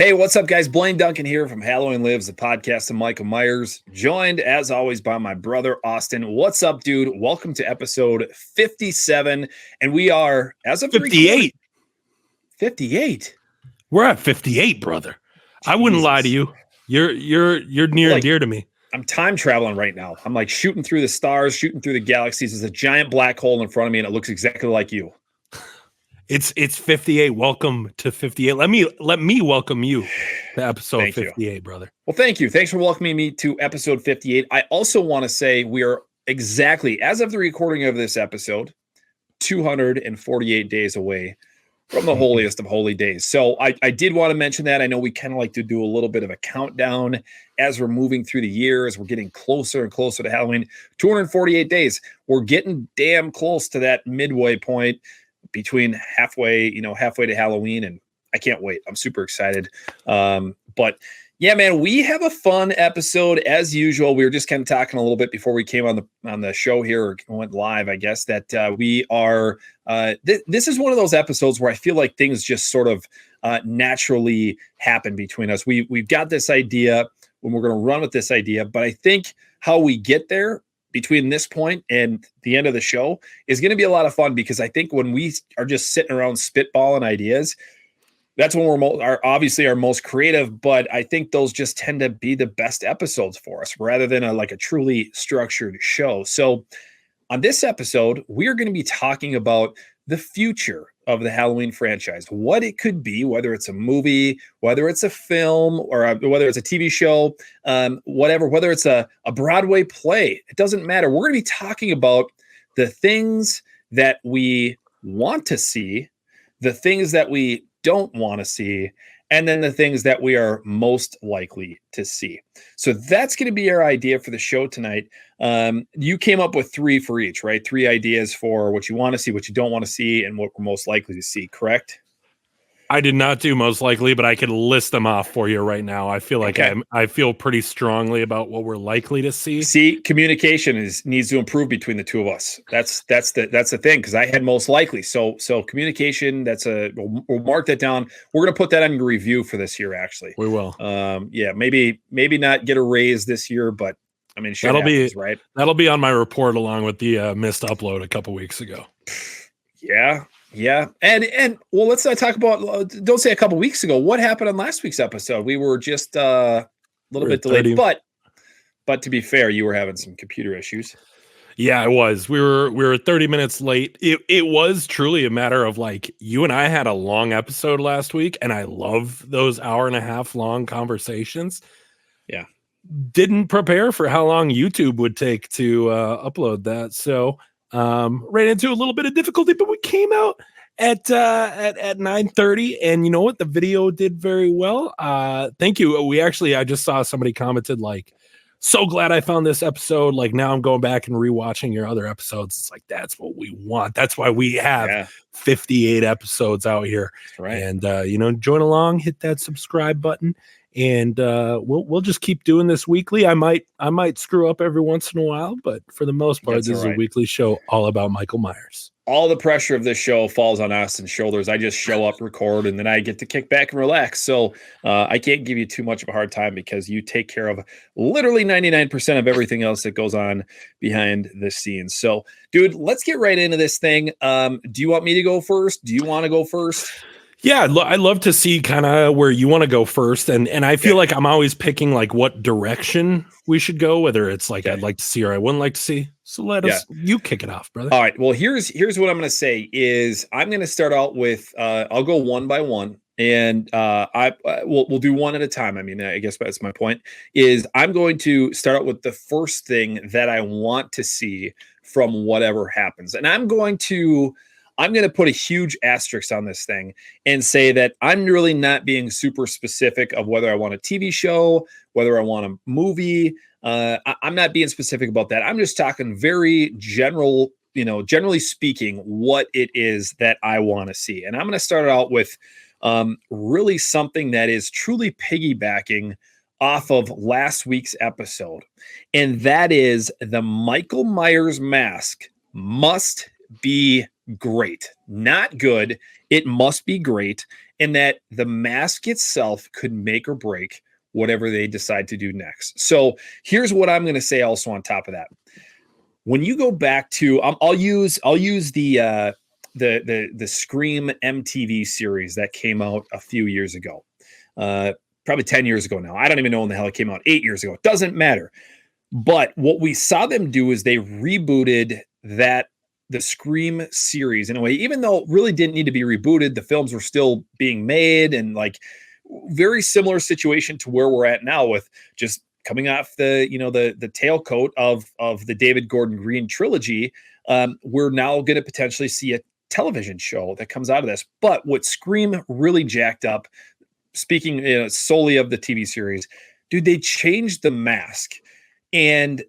Hey, what's up, guys? Blaine Duncan here from Halloween Lives, the podcast of Michael Myers, joined as always by my brother Austin. What's up, dude? Welcome to episode 57, and we are as of 58. 58. We're at 58, brother. Jesus. I wouldn't lie to you. You're near and dear to me. I'm time traveling right now. I'm like shooting through the stars, shooting through the galaxies. There's a giant black hole in front of me, and it looks exactly like you. It's 58. Welcome to 58. Let me welcome you to episode 58, brother. Well, thank you. Thanks for welcoming me to episode 58. I also want to say we are exactly, as of the recording of this episode, 248 days away from the holiest of holy days. So I did want to mention that. I know we kind of like to do a little bit of a countdown as we're moving through the year, as we're getting closer and closer to Halloween. 248 days. We're getting damn close to that midway point between halfway to Halloween, and I can't wait. I'm super excited. But yeah, man, we have a fun episode as usual. We were just kind of talking a little bit before we came on the show here, or went live, I guess, that we are this is one of those episodes where I feel like things just sort of naturally happen between us. We've got this idea, when we're going to run with this idea, but I think how we get there between this point and the end of the show is going to be a lot of fun, because I think when we are just sitting around spitballing ideas, that's when we're obviously our most creative, but I think those just tend to be the best episodes for us rather than a truly structured show. So on this episode, we are going to be talking about the future of the Halloween franchise, what it could be, whether it's a movie, whether it's a film, or whether it's a TV show, whether it's a Broadway play, it doesn't matter. We're going to be talking about the things that we want to see, the things that we don't want to see, and then the things that we are most likely to see. So that's going to be our idea for the show tonight. You came up with 3 for each, right? 3 ideas for what you want to see, what you don't want to see, and what we're most likely to see, correct? I did not do most likely, but I could list them off for you right now. I feel like I feel pretty strongly about what we're likely to see. See, communication needs to improve between the two of us. That's the thing, because I had most likely. So communication. We'll mark that down. We're gonna put that on your review for this year. Actually, we will. Yeah, maybe not get a raise this year, but I mean, that'll happens, be right. That'll be on my report along with the missed upload a couple weeks ago. Yeah. And well, let's not talk about, don't say a couple weeks ago. What happened on last week's episode? We were just a little bit delayed, but to be fair, you were having some computer issues. Yeah, I was. We were 30 minutes late. It was truly a matter of you and I had a long episode last week, and I love those hour and a half long conversations. Yeah. Didn't prepare for how long YouTube would take to upload that. So ran into a little bit of difficulty, but we came out at 9:30, and you know what? The video did very well. Thank you. I just saw somebody commented so glad I found this episode. Now I'm going back and rewatching your other episodes. It's that's what we want. That's why we have 58 episodes out here. That's right. And join along, hit that subscribe button. And we'll just keep doing this weekly. I might screw up every once in a while, but for the most part, this is a weekly show all about Michael Myers. All the pressure of this show falls on Austin's shoulders. I just show up, record, and then I get to kick back and relax. So I can't give you too much of a hard time, because you take care of literally 99% of everything else that goes on behind the scenes. So, dude, let's get right into this thing. Do you want me to go first? Do you want to go first? Yeah, I'd love to see kind of where you want to go first. And I feel like I'm always picking what direction we should go, whether it's I'd like to see or I wouldn't like to see. So you kick it off, brother. All right. Well, here's what I'm going to say is I'm going to start out with, I'll go one by one, and we'll do one at a time. I mean, I guess that's my point, is I'm going to start out with the first thing that I want to see from whatever happens. And I'm going to put a huge asterisk on this thing and say that I'm really not being super specific of whether I want a TV show, whether I want a movie. I'm not being specific about that. I'm just talking very general, generally speaking, what it is that I want to see. And I'm going to start out with really something that is truly piggybacking off of last week's episode. And that is the Michael Myers mask must be great, not good. It must be great. and that the mask itself could make or break whatever they decide to do next. So here's what I'm going to say also on top of that. When you go back to, I'll use the Scream MTV series that came out a few years ago, probably 10 years ago now. I don't even know when the hell it came out. 8 years ago. It doesn't matter. But what we saw them do is they rebooted the Scream series in a way, even though it really didn't need to be rebooted. The films were still being made, and like very similar situation to where we're at now, with just coming off the tailcoat of the David Gordon Green trilogy. We're now going to potentially see a television show that comes out of this. But what Scream really jacked up, speaking solely of the TV series, dude, they changed the mask. And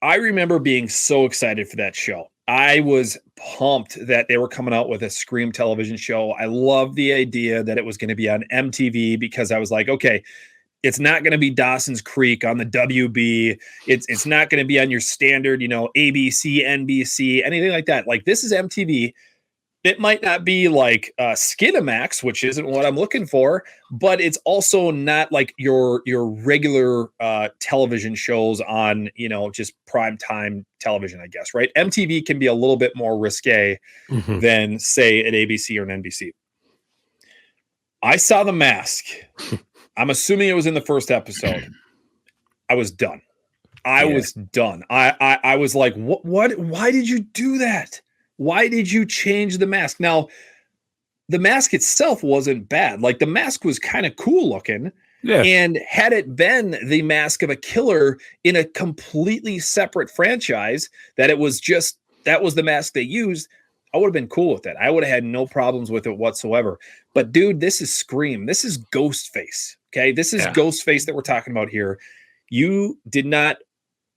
I remember being so excited for that show. I was pumped that they were coming out with a Scream television show. I loved the idea that it was going to be on MTV, because I was like, okay, it's not going to be Dawson's Creek on the WB. It's not going to be on your standard, ABC, NBC, anything like that. Like, this is MTV. It might not be like Skinamax, which isn't what I'm looking for, but it's also not like your regular television shows on, just primetime television, I guess, right? MTV can be a little bit more risque than, say, an ABC or an NBC. I saw the mask. I'm assuming it was in the first episode. I was done. I was done. I was like, what? Why did you do that? Why did you change the mask? Now, the mask itself wasn't bad. Like, the mask was kind of cool looking. Yeah. And had it been the mask of a killer in a completely separate franchise, that was the mask they used, I would have been cool with it. I would have had no problems with it whatsoever. But dude, this is Scream. This is Ghostface. Okay. This is Ghostface that we're talking about here. You didn't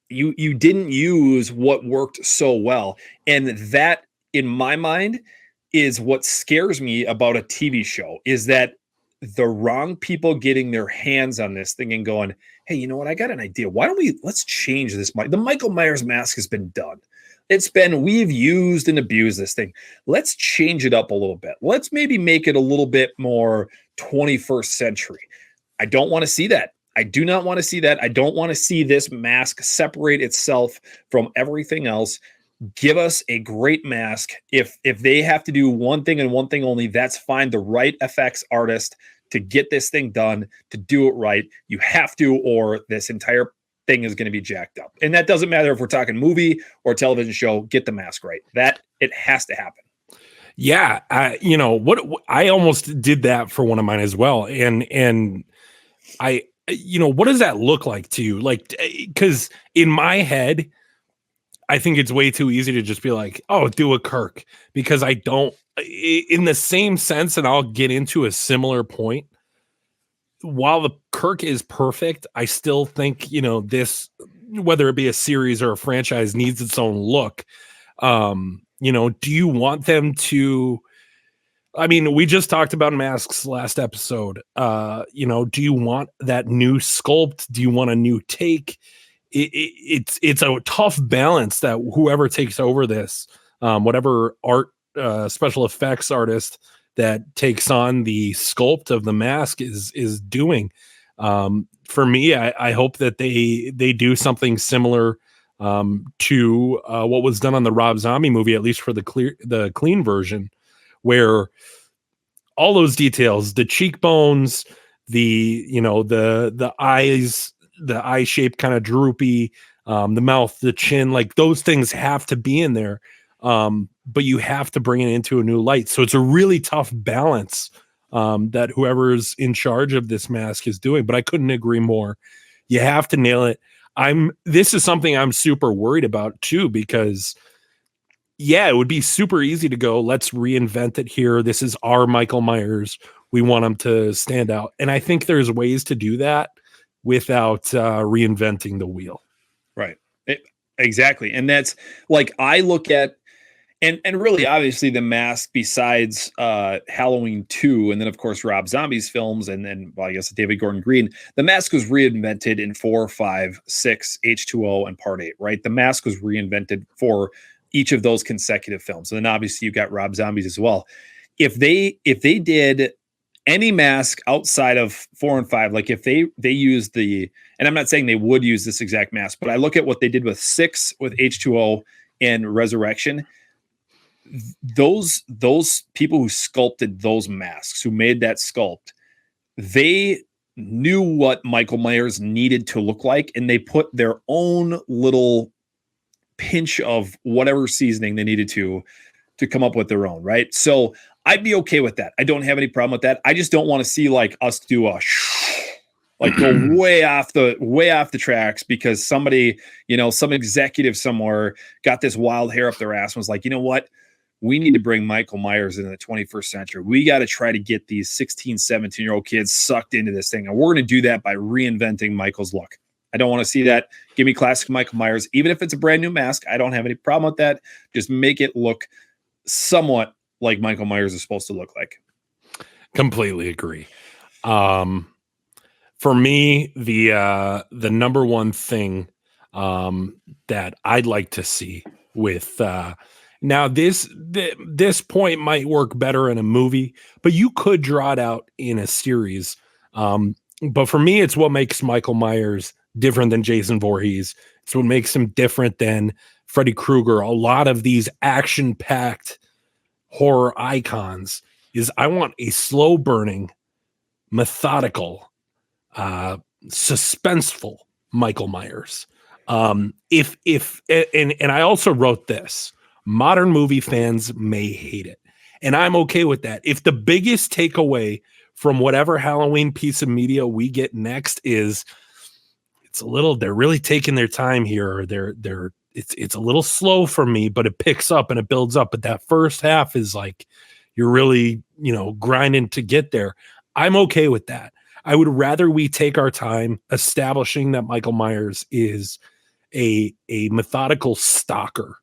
use what worked so well. And that, in my mind, is what scares me about a TV show, is that the wrong people getting their hands on this thing and going, hey, you know what? I got an idea. Let's change this. The Michael Myers mask has been done. We've used and abused this thing. Let's change it up a little bit. Let's maybe make it a little bit more 21st century. I don't want to see that. I do not want to see that. I don't want to see this mask separate itself from everything else. Give us a great mask. If they have to do one thing and one thing only, that's fine. The right effects artist to get this thing done, to do it right, you have to, or this entire thing is going to be jacked up. And that doesn't matter if we're talking movie or television show. Get the mask right. That it has to happen. Yeah, I almost did that for one of mine as well, and I, what does that look like to you? Like, because in my head, I think it's way too easy to just be like, oh, do a Kirk, because I don't, in the same sense, and I'll get into a similar point. While the Kirk is perfect, I still think, this, whether it be a series or a franchise, needs its own look. Do you want them to, we just talked about masks last episode. Do you want that new sculpt? Do you want a new take? It's a tough balance that whoever takes over this, whatever art, special effects artist that takes on the sculpt of the mask is doing. For me, I hope that they do something similar to what was done on the Rob Zombie movie, at least for the clean version, where all those details, the cheekbones, the eyes, the eye shape kind of droopy, the mouth, the chin, like those things have to be in there. But you have to bring it into a new light. So it's a really tough balance that whoever's in charge of this mask is doing. But I couldn't agree more. You have to nail it. This is something I'm super worried about too, because it would be super easy to go, let's reinvent it here. This is our Michael Myers. We want him to stand out. And I think there's ways to do that without reinventing the wheel. Right. Exactly. And that's like, I look at, and really, obviously, the mask, besides Halloween 2, and then, of course, Rob Zombie's films, and then, I guess, David Gordon Green, the mask was reinvented in 4, 5, 6, H2O, and Part 8, right? The mask was reinvented for each of those consecutive films. And then, obviously, you got Rob Zombie's as well. If they did any mask outside of 4 and 5, like if they use and I'm not saying they would use this exact mask, but I look at what they did with 6, with H2O and Resurrection. Those people who sculpted those masks, who made that sculpt, they knew what Michael Myers needed to look like, and they put their own little pinch of whatever seasoning they needed to come up with their own, right? So I'd be okay with that. I don't have any problem with that. I just don't want to see like us do a like go way off the tracks because somebody, some executive somewhere got this wild hair up their ass and was like, you know what? We need to bring Michael Myers into the 21st century. We got to try to get these 16, 17-year-old kids sucked into this thing. And we're going to do that by reinventing Michael's look. I don't want to see that. Give me classic Michael Myers. Even if it's a brand new mask, I don't have any problem with that. Just make it look somewhat like Michael Myers is supposed to look like. Completely agree. For me, the number one thing that I'd like to see with now this point might work better in a movie, but you could draw it out in a series. But for me, it's what makes Michael Myers different than Jason Voorhees. It's what makes him different than Freddy Krueger. A lot of these action-packed horror icons is I want a slow burning, methodical, suspenseful Michael Myers. And I also wrote this. Modern movie fans may hate it, and I'm okay with that. If the biggest takeaway from whatever Halloween piece of media we get next is they're really taking their time here, or it's a little slow for me, but it picks up and it builds up. But that first half is like you're really, grinding to get there. I'm okay with that. I would rather we take our time establishing that Michael Myers is a methodical stalker.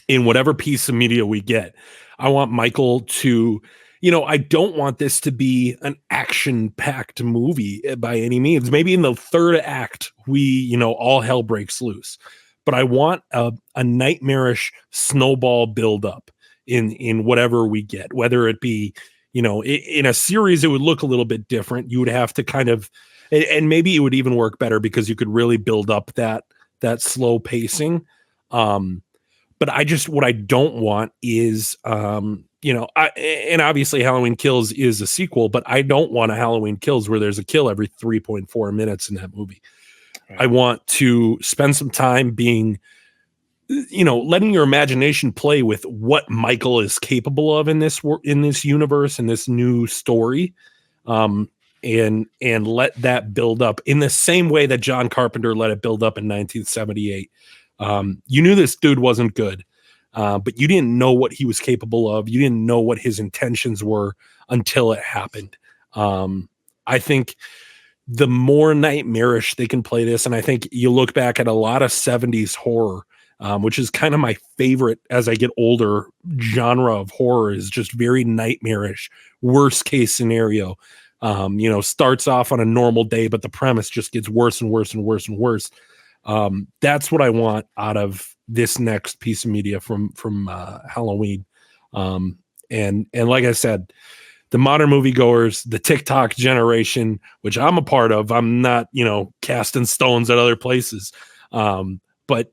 In whatever piece of media we get. I want Michael to, I don't want this to be an action-packed movie by any means. Maybe in the third act, all hell breaks loose. But I want a nightmarish snowball buildup in whatever we get, whether it be, in a series, it would look a little bit different. You would have to kind of, and maybe it would even work better because you could really build up that slow pacing. But what I don't want is, and obviously Halloween Kills is a sequel, but I don't want a Halloween Kills where there's a kill every 3.4 minutes in that movie. Right. I want to spend some time being, letting your imagination play with what Michael is capable of in this universe, in this new story. And let that build up in the same way that John Carpenter let it build up in 1978. You knew this dude wasn't good, but you didn't know what he was capable of. You didn't know what his intentions were until it happened. I think the more nightmarish they can play this, and I think you look back at a lot of 70s horror, which is kind of my favorite as I get older genre of horror, is just very nightmarish, worst case scenario. Starts off on a normal day, but the premise just gets worse and worse and worse and worse. That's what I want out of this next piece of media from Halloween. And like I said, the modern moviegoers, the TikTok generation, which I'm a part of, I'm not, casting stones at other places. But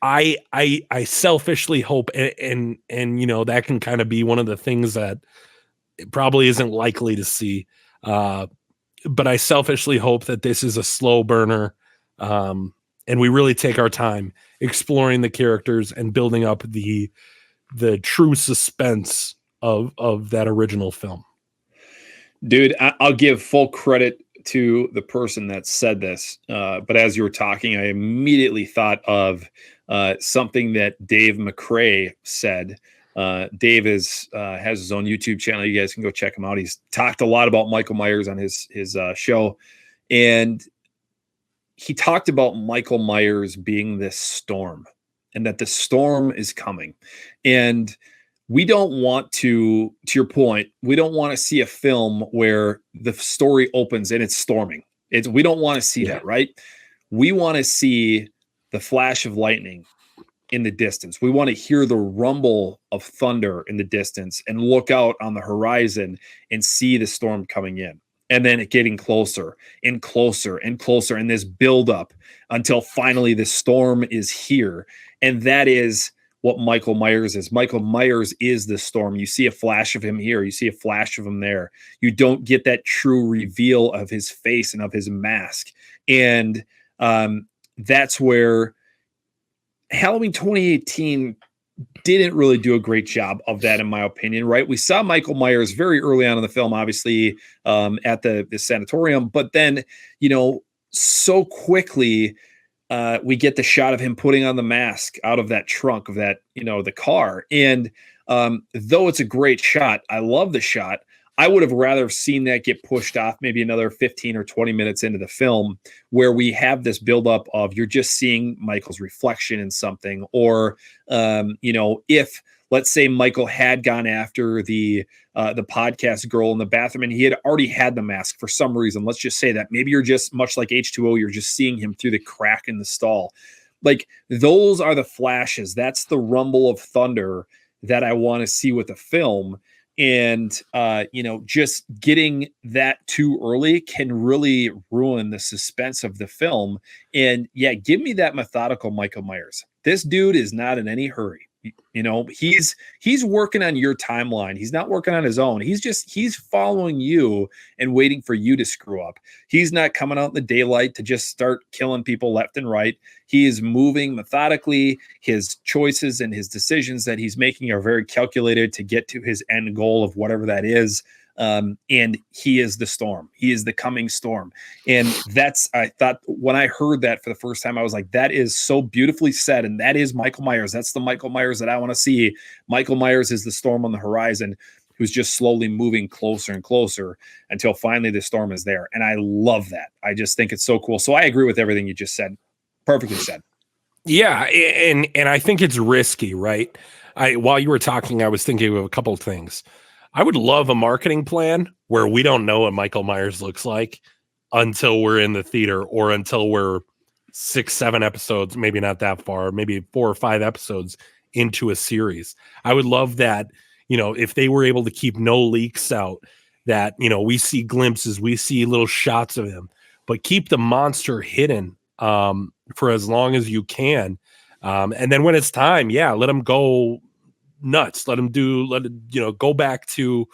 I selfishly hope, and that can kind of be one of the things that it probably isn't likely to see. But I selfishly hope that this is a slow burner. And we really take our time exploring the characters and building up the true suspense of that original film. Dude, I'll give full credit to the person that said this. But as you were talking, I immediately thought of something that Dave McCrae said. Dave has his own YouTube channel. You guys can go check him out. He's talked a lot about Michael Myers on his show. And he talked about Michael Myers being this storm, and that the storm is coming. And we don't want to your point, we don't want to see a film where the story opens and it's storming. We don't want to see that, right? We want to see the flash of lightning in the distance. We want to hear the rumble of thunder in the distance and look out on the horizon and see the storm coming in. And then it getting closer and closer and closer, and this buildup until finally the storm is here. And that is what Michael Myers is. Michael Myers is the storm. You see a flash of him here. You see a flash of him there. You don't get that true reveal of his face and of his mask. And that's where Halloween 2018 didn't really do a great job of that, in my opinion, right? We saw Michael Myers very early on in the film, obviously, at the sanatorium, but then, so quickly we get the shot of him putting on the mask out of that trunk of that, the car. And though it's a great shot, I love the shot. I would have rather seen that get pushed off maybe another 15 or 20 minutes into the film, where we have this buildup of you're just seeing Michael's reflection in something. Or, if, let's say, Michael had gone after the podcast girl in the bathroom and he had already had the mask for some reason. Let's just say that maybe you're just much like H2O, you're just seeing him through the crack in the stall. Like, those are the flashes. That's the rumble of thunder that I want to see with the film. And, just getting that too early can really ruin the suspense of the film. And yeah, give me that methodical Michael Myers. This dude is not in any hurry. He's working on your timeline. He's not working on his own. He's following you and waiting for you to screw up. He's not coming out in the daylight to just start killing people left and right. He is moving methodically. His choices and his decisions that he's making are very calculated to get to his end goal of whatever that is. And he is the storm. He is the coming storm. And I thought when I heard that for the first time, I was like, that is so beautifully said. And that is Michael Myers. That's the Michael Myers that I want to see. Michael Myers is the storm on the horizon, who's just slowly moving closer and closer until finally the storm is there. And I love that. I just think it's so cool. So I agree with everything you just said. Perfectly said. Yeah. And I think it's risky, right? While you were talking, I was thinking of a couple of things. I would love a marketing plan where we don't know what Michael Myers looks like until we're in the theater, or until we're 6-7 episodes, maybe not that far, maybe 4 or 5 episodes into a series. I would love that, if they were able to keep no leaks out, that, we see glimpses, we see little shots of him, but keep the monster hidden for as long as you can. And then when it's time, let him go nuts. Let him go back to,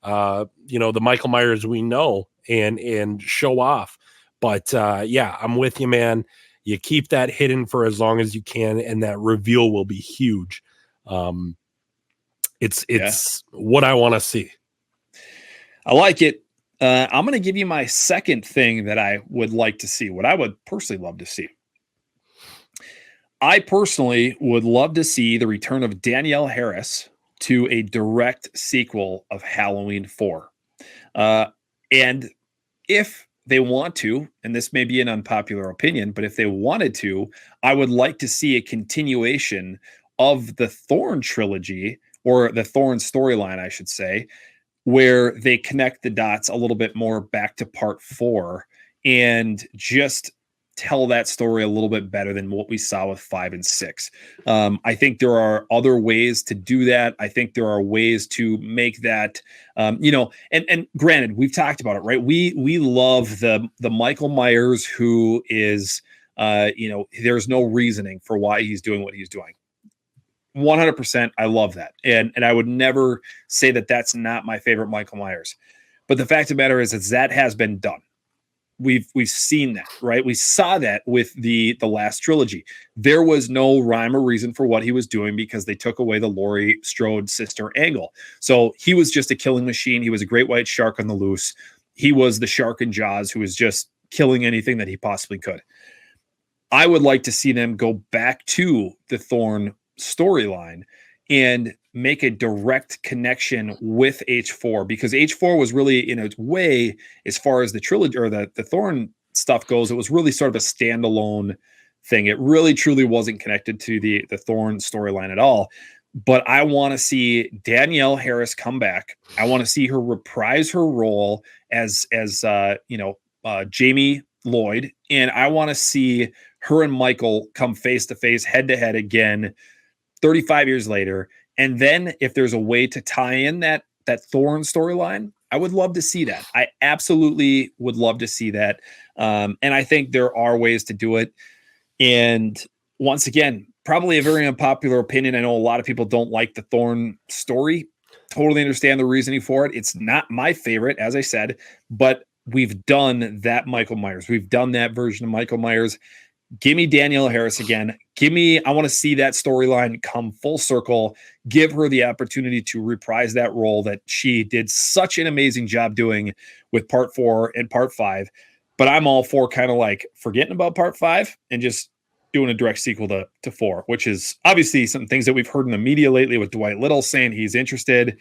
the Michael Myers we know and show off. But I'm with you, man. You keep that hidden for as long as you can, and that reveal will be huge. It's what I want to see. I like it. I'm going to give you my second thing that I would like to see, what I would personally love to see. I personally would love to see the return of Danielle Harris to a direct sequel of Halloween 4. And if they want to, and this may be an unpopular opinion, but if they wanted to, I would like to see a continuation of the Thorn trilogy, or the Thorn storyline, I should say, where they connect the dots a little bit more back to part 4 and just tell that story a little bit better than what we saw with 5 and 6. I think there are other ways to do that. I think there are ways to make that, and granted, we've talked about it, right? We love the Michael Myers who is, there's no reasoning for why he's doing what he's doing. 100%. I love that. And I would never say that that's not my favorite Michael Myers. But the fact of the matter is that has been done. We've seen that, right? We saw that with the last trilogy. There was no rhyme or reason for what he was doing because they took away the Laurie Strode sister angle. So he was just a killing machine. He was a great white shark on the loose. He was the shark in Jaws who was just killing anything that he possibly could. I would like to see them go back to the Thorn storyline and make a direct connection with H4, because H4 was really, in its way, as far as the trilogy or the Thorn stuff goes, it was really sort of a standalone thing. It really truly wasn't connected to the Thorn storyline at all. But I want to see Danielle Harris come back. I want to see her reprise her role as Jamie Lloyd, and I want to see her and Michael come face to face, head to head again, 35 years later. And then if there's a way to tie in that Thorne storyline, I would love to see that. I absolutely would love to see that. And I think there are ways to do it. And once again, probably a very unpopular opinion. I know a lot of people don't like the Thorne story. Totally understand the reasoning for it. It's not my favorite, as I said, but we've done that Michael Myers. We've done that version of Michael Myers. Give me Danielle Harris again. I want to see that storyline come full circle. Give her the opportunity to reprise that role that she did such an amazing job doing with part 4 and part 5. But I'm all for kind of like forgetting about part 5 and just doing a direct sequel to 4, which is obviously some things that we've heard in the media lately with Dwight Little saying he's interested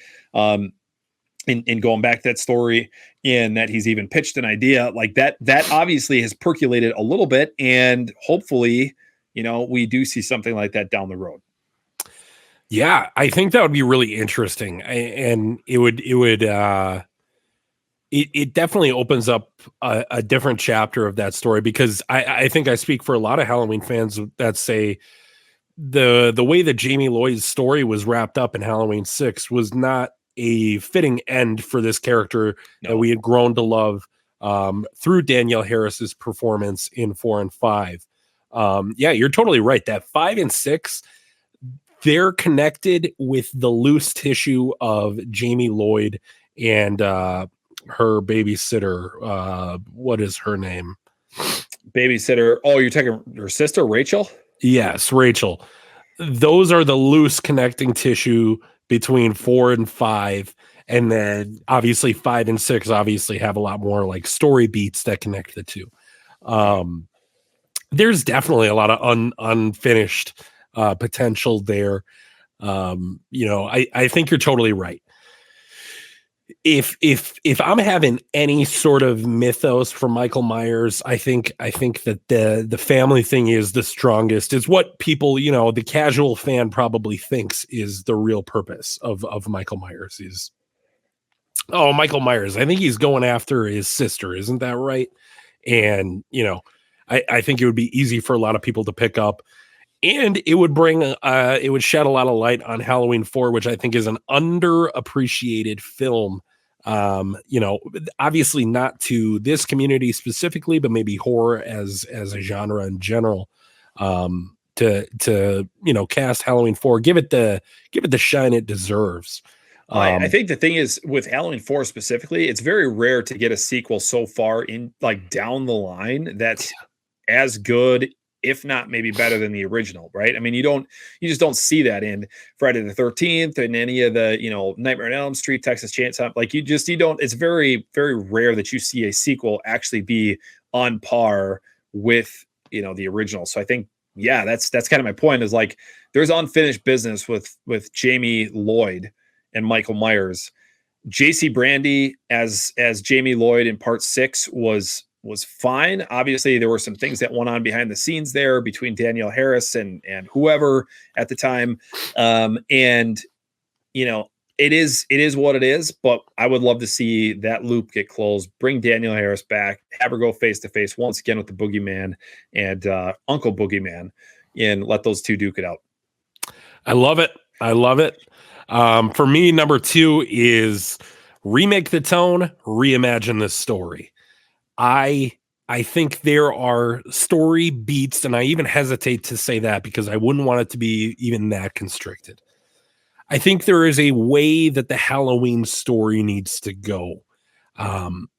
in going back to that story, and that he's even pitched an idea like that. That obviously has percolated a little bit, and hopefully, we do see something like that down the road. Yeah, I think that would be really interesting, and it definitely opens up a different chapter of that story, because I think I speak for a lot of Halloween fans that say the way that Jamie Lloyd's story was wrapped up in Halloween 6 was not a fitting end for this character that we had grown to love through Danielle Harris's performance in 4 and 5. Yeah, you're totally right. That 5 and 6, they're connected with the loose tissue of Jamie Lloyd and her babysitter. What is her name? Babysitter. Oh, you're talking her sister, Rachel? Yes, Rachel. Those are the loose connecting tissue between 4 and 5. And then obviously 5 and 6 obviously have a lot more like story beats that connect the two. There's definitely a lot of unfinished potential there. I think you're totally right. If I'm having any sort of mythos for Michael Myers, I think that the family thing is the strongest. It's what people, the casual fan probably thinks is the real purpose of Michael Myers is, Michael Myers, I think he's going after his sister. Isn't that right? And, I think it would be easy for a lot of people to pick up, and it would it would shed a lot of light on Halloween 4, which I think is an underappreciated film. Obviously not to this community specifically, but maybe horror as a genre in general. To cast Halloween 4, give it the shine it deserves. I think the thing is with Halloween 4 specifically, it's very rare to get a sequel so far in like down the line that's as good, if not maybe better than the original, right? I mean, you just don't see that in Friday the 13th and any of the, Nightmare on Elm Street, Texas Chainsaw. Like you don't, it's very, very rare that you see a sequel actually be on par with, the original. So I think, yeah, that's kind of my point is like, there's unfinished business with Jamie Lloyd and Michael Myers. JC Brandy as Jamie Lloyd in part 6 was fine. Obviously, there were some things that went on behind the scenes there between Danielle Harris and whoever at the time. It is what it is, but I would love to see that loop get closed, bring Danielle Harris back, have her go face to face once again with the Boogeyman and Uncle Boogeyman, and let those two duke it out. I love it. For me, number 2 is remake the tone, reimagine the story. I think there are story beats, and I even hesitate to say that because I wouldn't want it to be even that constricted. I think there is a way that the Halloween story needs to go. And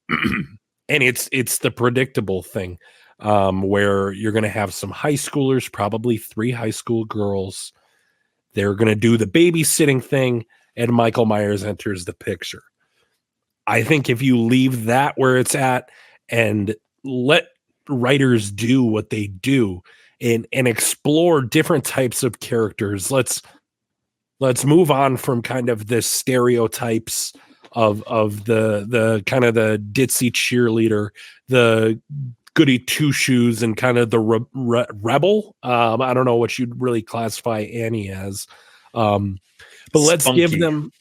it's the predictable thing, where you're going to have some high schoolers, probably 3 high school girls. They're going to do the babysitting thing, and Michael Myers enters the picture. I think if you leave that where it's at and let writers do what they do and explore different types of characters, let's move on from kind of the stereotypes of the kind of the ditzy cheerleader, the goody two shoes, and kind of the rebel. I don't know what you'd really classify Annie as. But let's give them,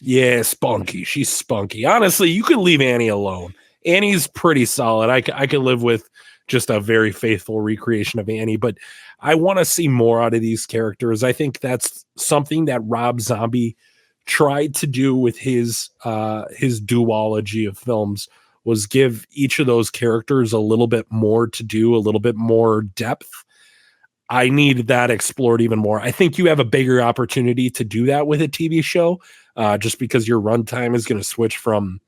spunky. She's spunky. Honestly, you could leave Annie alone. Annie's pretty solid. I could live with just a very faithful recreation of Annie. But I want to see more out of these characters. I think that's something that Rob Zombie tried to do with his duology of films, was give each of those characters a little bit more to do, a little bit more depth. I need that explored even more. I think you have a bigger opportunity to do that with a TV show, just because your runtime is going to switch from,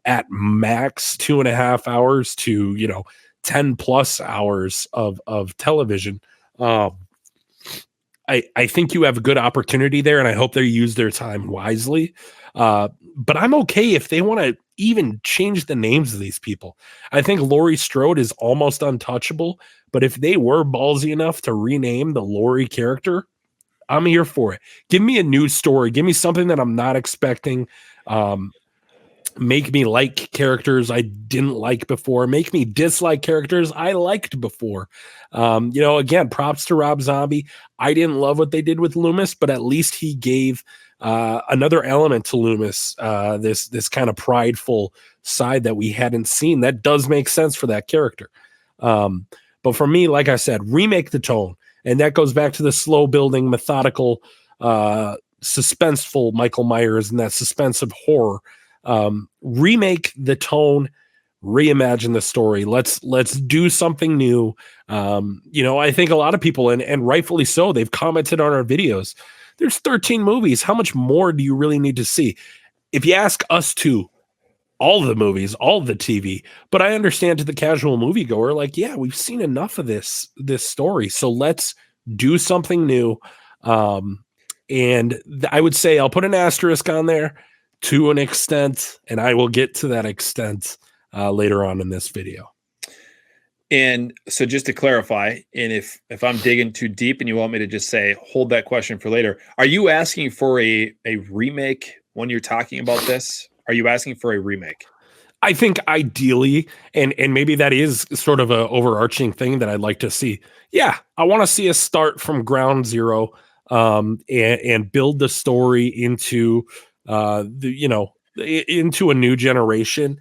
at max 2.5 hours to, 10 plus hours of television. I think you have a good opportunity there, and I hope they use their time wisely. But I'm okay if they want to even change the names of these people. I think Laurie Strode is almost untouchable, but if they were ballsy enough to rename the Laurie character, I'm here for it. Give me a new story. Give me something that I'm not expecting. Make me like characters I didn't like before. Make me dislike characters I liked before. Again, props to Rob Zombie. I didn't love what they did with Loomis, but at least he gave another element to Loomis, this kind of prideful side that we hadn't seen. That does make sense for that character. But for me, like I said, remake the tone. And that goes back to the slow building, methodical, suspenseful Michael Myers and that suspense of horror. Remake the tone, reimagine the story. Let's do something new. I think a lot of people, and rightfully so, they've commented on our videos. There's 13 movies. How much more do you really need to see? If you ask us to, all the movies, all the TV, but I understand to the casual moviegoer, like, yeah, we've seen enough of this story. So let's do something new. And I would say I'll put an asterisk on there to an extent, and I will get to that extent later on in this video. And so just to clarify, and if I'm digging too deep and you want me to just say, hold that question for later, are you asking for a remake when you're talking about this? Are you asking for a remake? I think ideally, and maybe that is sort of a overarching thing that I'd like to see. Yeah, I want to see us start from ground zero, and build the story into into a new generation.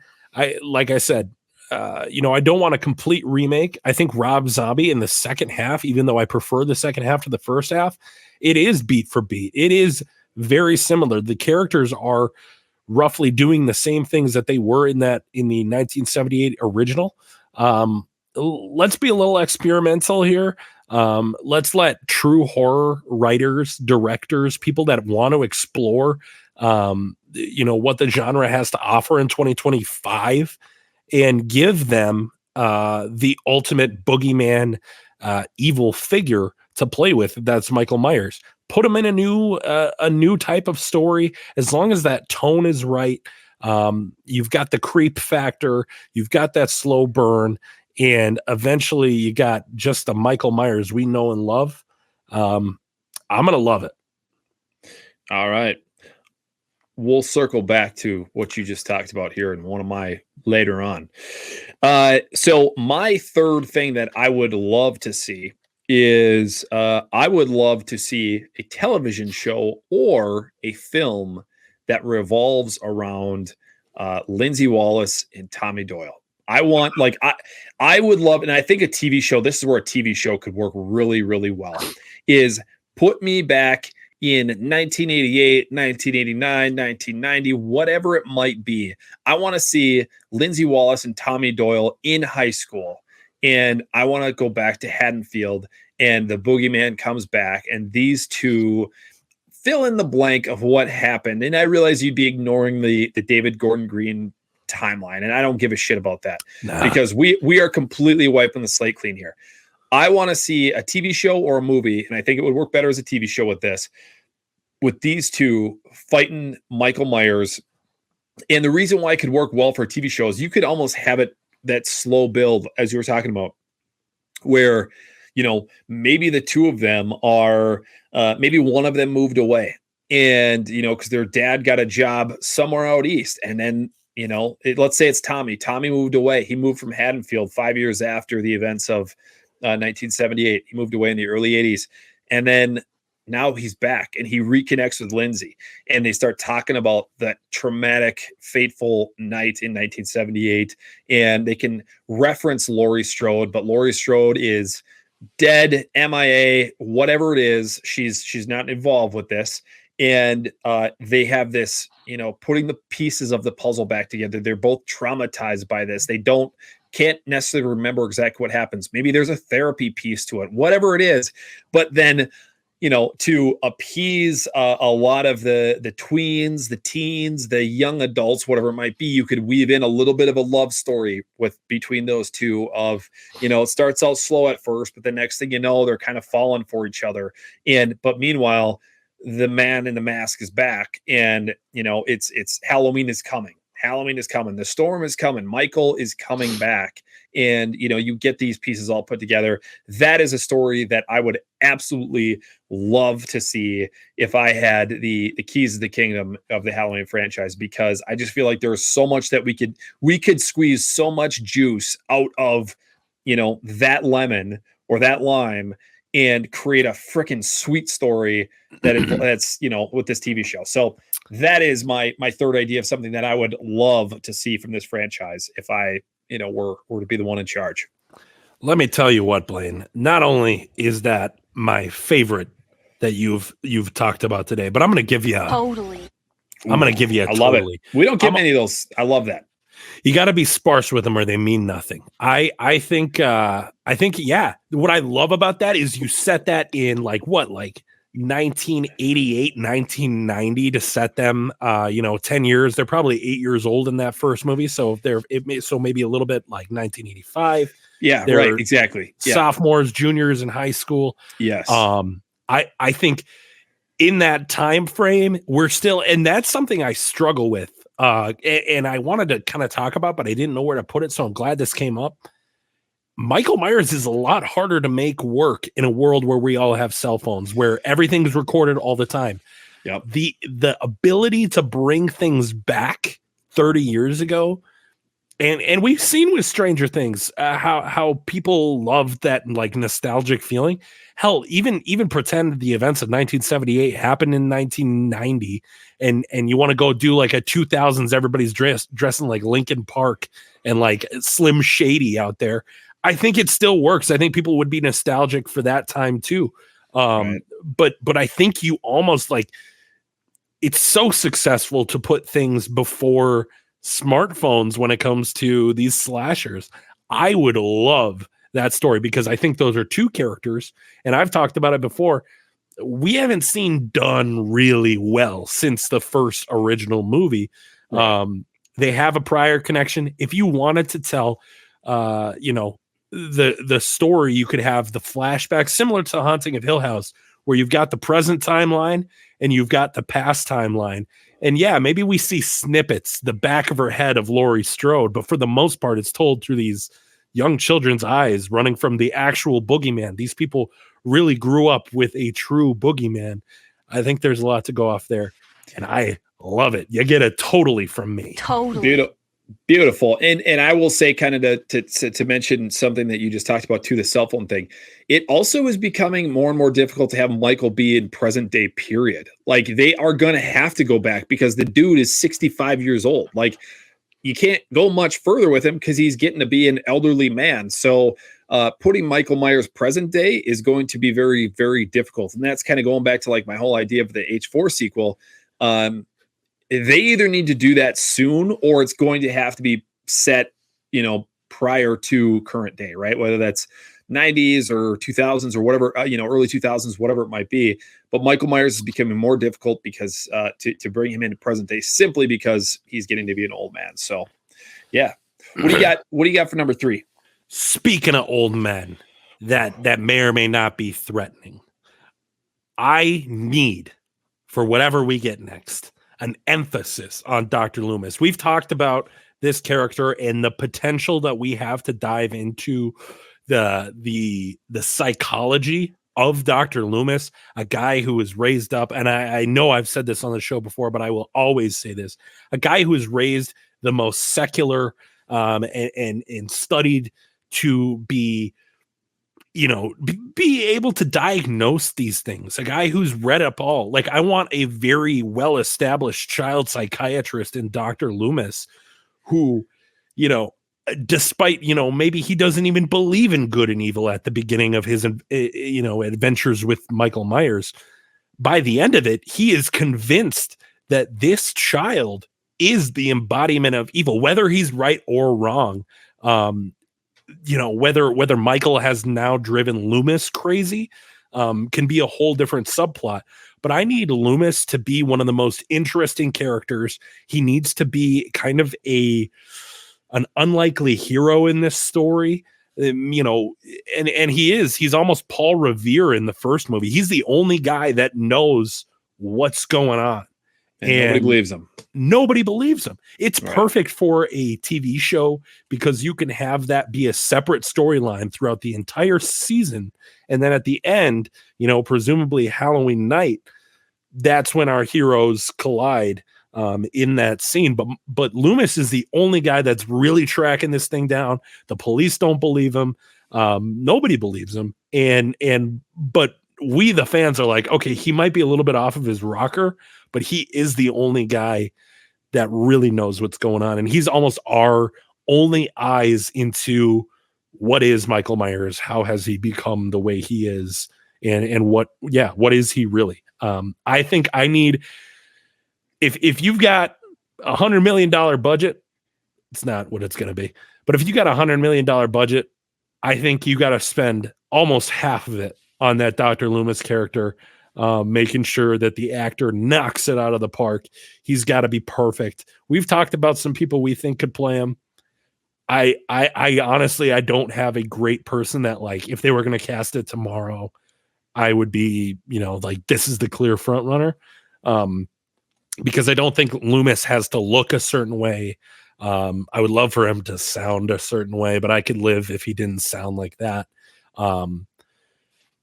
Like I said, I don't want a complete remake. I think Rob Zombie in the second half, even though I prefer the second half to the first half, it is beat for beat. It is very similar. The characters are roughly doing the same things that they were in the 1978 original. Let's be a little experimental here. Let's let true horror writers, directors, people that want to explore, what the genre has to offer in 2025, and give them the ultimate boogeyman, evil figure to play with. That's Michael Myers. Put him in a new type of story. As long as that tone is right, you've got the creep factor, you've got that slow burn, and eventually you got just the Michael Myers we know and love. I'm gonna love it. All right. We'll circle back to what you just talked about here in one of my later on. So my third thing that I would love to see is I would love to see a television show or a film that revolves around Lindsay Wallace and Tommy Doyle. I want, I would love, and I think a TV show, this is where a TV show could work really, really well, is put me back in 1988, 1989, 1990, whatever it might be. I want to see Lindsay Wallace and Tommy Doyle in high school. And I want to go back to Haddonfield, and the boogeyman comes back, and these two fill in the blank of what happened. And I realize you'd be ignoring the David Gordon Green timeline, and I don't give a shit about that because we are completely wiping the slate clean here. I want to see a TV show or a movie, and I think it would work better as a TV show with these two fighting Michael Myers. And the reason why it could work well for a TV show is you could almost have it that slow build, as you were talking about, where, maybe the two of them are, maybe one of them moved away, and, because their dad got a job somewhere out east. And then, let's say it's Tommy. Tommy moved away. He moved from Haddonfield 5 years after the events of 1978. He moved away in the early 80s. And then now he's back and he reconnects with Lindsay, and they start talking about that traumatic, fateful night in 1978. And they can reference Laurie Strode, but Laurie Strode is dead, MIA, whatever it is. She's not involved with this. And they have this, putting the pieces of the puzzle back together. They're both traumatized by this. They can't necessarily remember exactly what happens. Maybe there's a therapy piece to it, whatever it is. But then, to appease a lot of the tweens, the teens, the young adults, whatever it might be, you could weave in a little bit of a love story between those two of, it starts out slow at first, but the next thing you know, they're kind of falling for each other. But meanwhile, the man in the mask is back, and it's Halloween is coming. Halloween is coming. The storm is coming. Michael is coming back. And, you get these pieces all put together. That is a story that I would absolutely love to see if I had the keys of the kingdom of the Halloween franchise, because I just feel like there's so much that we could squeeze so much juice out of, that lemon or that lime and create a freaking sweet story that's, with this TV show. So that is my third idea of something that I would love to see from this franchise if I, were to be the one in charge. Let me tell you what, Blaine, not only is that my favorite that you've talked about today, but I'm going to give you totally. I'm going to give you a I love totally. It. We don't get many of those. I love that. You got to be sparse with them or they mean nothing. I think, yeah. What I love about that is you set that in like 1988, 1990 to set them, 10 years. They're probably 8 years old in that first movie. So maybe a little bit like 1985. Yeah, they're right. Exactly. Sophomores, juniors in high school. Yes. I think in that time frame, we're still, and that's something I struggle with. And I wanted to kind of talk about, but I didn't know where to put it. So I'm glad this came up. Michael Myers is a lot harder to make work in a world where we all have cell phones, where everything's recorded all the time. Yep. The ability to bring things back 30 years ago, and we've seen with Stranger Things how people love that like nostalgic feeling. Hell, even pretend the events of 1978 happened in 1990, and you want to go do like a 2000s, everybody's dressing like Linkin Park and like Slim Shady out there. I think it still works. I think people would be nostalgic for that time too. Right. But I think you almost like, it's so successful to put things before smartphones when it comes to these slashers. I would love that story because I think those are two characters, and I've talked about it before. We haven't seen done really well since the first original movie. Right. They have a prior connection. If you wanted to tell, the story, you could have the flashback similar to Haunting of Hill House, where you've got the present timeline and you've got the past timeline. And yeah, maybe we see snippets, the back of her head of Laurie Strode, but for the most part, it's told through these young children's eyes running from the actual boogeyman. These people really grew up with a true boogeyman. I think there's a lot to go off there, and I love it. You get it totally from me. Totally. Beautiful. And I will say, kind of to mention something that you just talked about too, the cell phone thing. It also is becoming more and more difficult to have Michael be in present day period. Like, they are going to have to go back because the dude is 65 years old. Like, you can't go much further with him because he's getting to be an elderly man. So putting Michael Myers present day is going to be very, very difficult. And that's kind of going back to like my whole idea of the H4 sequel. They either need to do that soon, or it's going to have to be set, prior to current day, right? Whether that's 90s or 2000s or whatever, early 2000s, whatever it might be. But Michael Myers is becoming more difficult because to bring him into present day, simply because he's getting to be an old man. So, yeah. What do you got? What do you got for number 3? Speaking of old men, that may or may not be threatening, I need, for whatever we get next, an emphasis on Dr. Loomis. We've talked about this character and the potential that we have to dive into the psychology of Dr. Loomis, a guy who was raised up, and I know I've said this on the show before, but I will always say this, a guy who was raised the most secular and studied to be be able to diagnose these things. A guy who's read up all. Like, I want a very well-established child psychiatrist in Dr. Loomis who, despite, maybe he doesn't even believe in good and evil at the beginning of his, adventures with Michael Myers. By the end of it, he is convinced that this child is the embodiment of evil, whether he's right or wrong. Whether Michael has now driven Loomis crazy can be a whole different subplot. But I need Loomis to be one of the most interesting characters. He needs to be kind of an unlikely hero in this story. And he's almost Paul Revere in the first movie. He's the only guy that knows what's going on. And nobody believes him. Nobody believes him. It's right. Perfect for a TV show because you can have that be a separate storyline throughout the entire season. And then at the end, presumably Halloween night, that's when our heroes collide in that scene. But Loomis is the only guy that's really tracking this thing down. The police don't believe him. Nobody believes him. But we, the fans, are like, okay, he might be a little bit off of his rocker, but he is the only guy that really knows what's going on. And he's almost our only eyes into what is Michael Myers? How has he become the way he is? And what is he really? I think I need, if you've got $100 million budget, it's not what it's going to be. But if you got $100 million budget, I think you got to spend almost half of it on that Dr. Loomis character, making sure that the actor knocks it out of the park. He's got to be perfect. We've talked about some people we think could play him. I honestly, I don't have a great person that, like, if they were going to cast it tomorrow, I would be, like, this is the clear front runner. Because I don't think Loomis has to look a certain way. I would love for him to sound a certain way, but I could live if he didn't sound like that.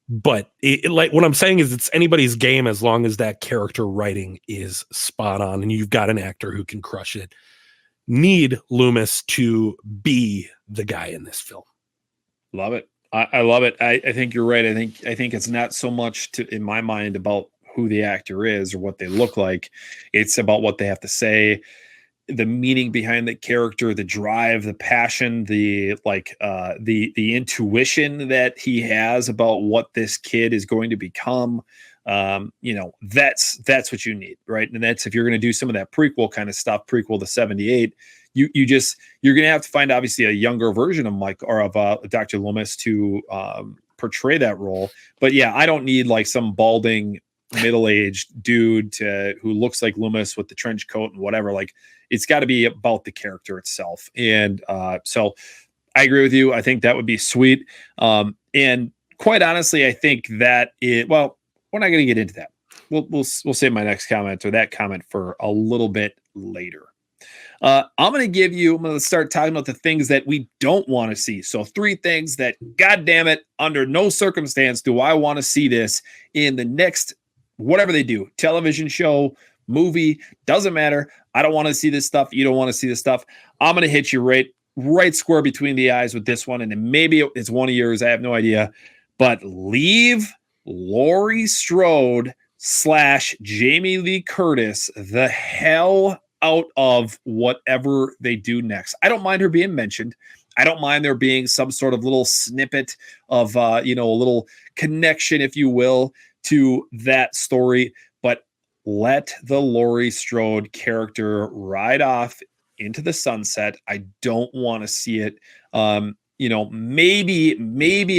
But like what I'm saying is, it's anybody's game as long as that character writing is spot on and you've got an actor who can crush it. Need Loomis to be the guy in this film. Love it. I love it. I think you're right. I think it's not so much in my mind about who the actor is or what they look like. It's about what they have to say, the meaning behind the character, the drive, the passion, the intuition that he has about what this kid is going to become. That's what you need, right? And that's, if you're going to do some of that prequel kind of stuff, prequel to 78, you're going to have to find obviously a younger version of Mike or of Dr. Loomis to portray that role. But yeah, I don't need like some balding middle-aged dude who looks like Loomis with the trench coat and whatever. Like, it's got to be about the character itself. And so I agree with you. I think that would be sweet. And quite honestly, I think that we're not going to get into that. We'll save my next comment or that comment for a little bit later. I'm going to start talking about the things that we don't want to see. So 3 things that, God damn it, under no circumstance do I want to see this in the next, whatever they do, television show, movie, doesn't matter. I don't want to see this stuff. You don't want to see this stuff. I'm going to hit you right square between the eyes with this one. And then maybe it's one of yours. I have no idea, but leave Laurie Strode / Jamie Lee Curtis the hell out of whatever they do next. I don't mind her being mentioned. I don't mind there being some sort of little snippet of, a little connection, if you will, to that story, but let the Laurie Strode character ride off into the sunset. I don't want to see it. Maybe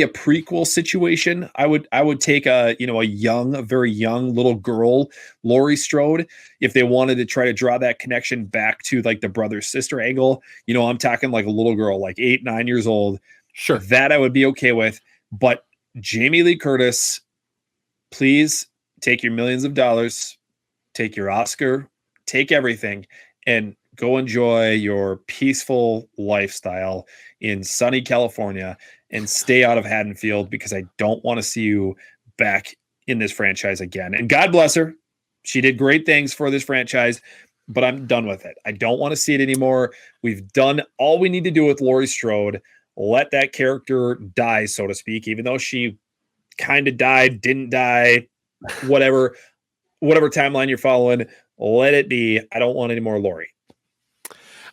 a prequel situation. I would take a very young little girl, Laurie Strode, if they wanted to try to draw that connection back to like the brother sister angle. I'm talking like a little girl, like 8, 9 years old. Sure. That I would be okay with. But Jamie Lee Curtis, please take your millions of dollars, take your Oscar, take everything, and go enjoy your peaceful lifestyle in sunny California and stay out of Haddonfield, because I don't want to see you back in this franchise again. And God bless her. She did great things for this franchise, but I'm done with it. I don't want to see it anymore. We've done all we need to do with Laurie Strode. let that character die, so to speak, even though she kind of died, didn't die, whatever timeline you're following, let it be. I don't want any more Laurie.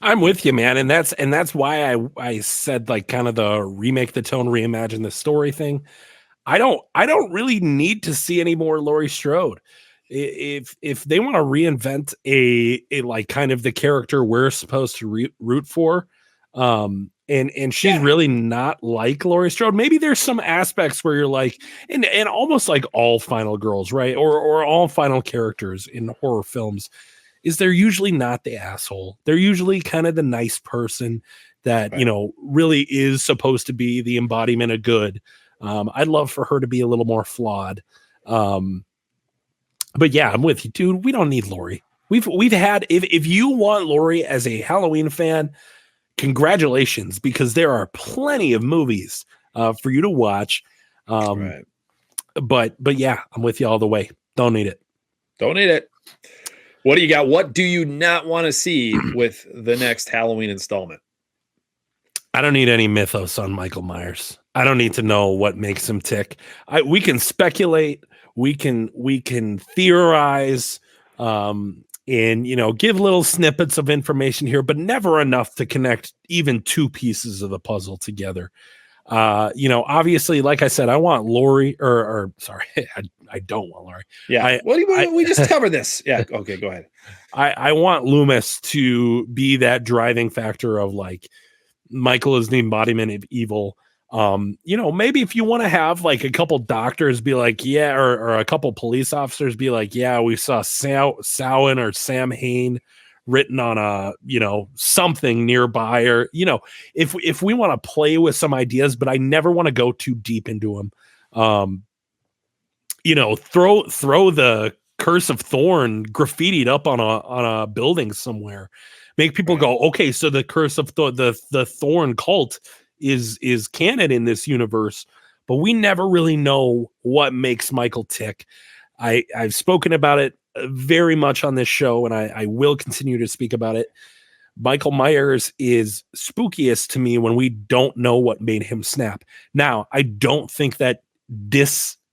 I'm with you, man, and that's why I said like kind of the remake the tone, reimagine the story thing. I don't really need to see any more Laurie Strode. If they want to reinvent a like kind of the character we're supposed to root for, and she's really not like Laurie Strode. Maybe there's some aspects where you're like, and almost like all final girls, right, or all final characters in horror films, is they're usually not the asshole. They're usually kind of the nice person that, you know, really is supposed to be the embodiment of good. I'd love for her to be a little more flawed. But yeah, I'm with you, dude. We don't need Laurie. We've had, if you want Laurie as a Halloween fan, congratulations, because there are plenty of movies for you to watch. But yeah, I'm with you all the way. Don't need it. Don't need it. What do you got? What do you not want to see with the next Halloween installment? I don't need any mythos on Michael Myers. I don't need to know what makes him tick. We can speculate. We can theorize, and, you know, give little snippets of information here, but never enough to connect even two pieces of the puzzle together. You know, obviously, like I said, I want Laurie, or sorry, I don't want Laurie. Yeah. We just covered this. Yeah. Okay, go ahead. I want Loomis to be that driving factor of like, Michael is the embodiment of evil. You know, maybe if you want to have like a couple doctors be like, yeah, or a couple police officers be like, yeah, we saw Samhain or Sam Hain written on a, you know, something nearby, or, you know, if we want to play with some ideas, but I never want to go too deep into them. You know, throw the Curse of Thorn graffitied up on a building somewhere. Make people go, okay, so the Curse of the Thorn cult is canon in this universe, but we never really know what makes Michael tick. I've spoken about it very much on this show, and I will continue to speak about it. Michael Myers is spookiest to me when we don't know what made him snap. Now, I don't think that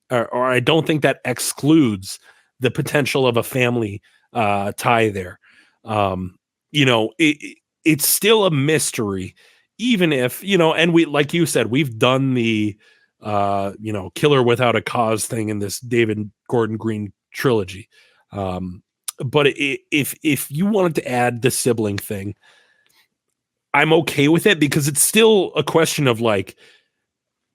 or I don't think that excludes the potential of a family tie there. You know, it's still a mystery, even if, you know, and we, like you said, we've done the, you know, killer without a cause thing in this David Gordon Green trilogy. But if you wanted to add the sibling thing, I'm okay with it, because it's still a question of like,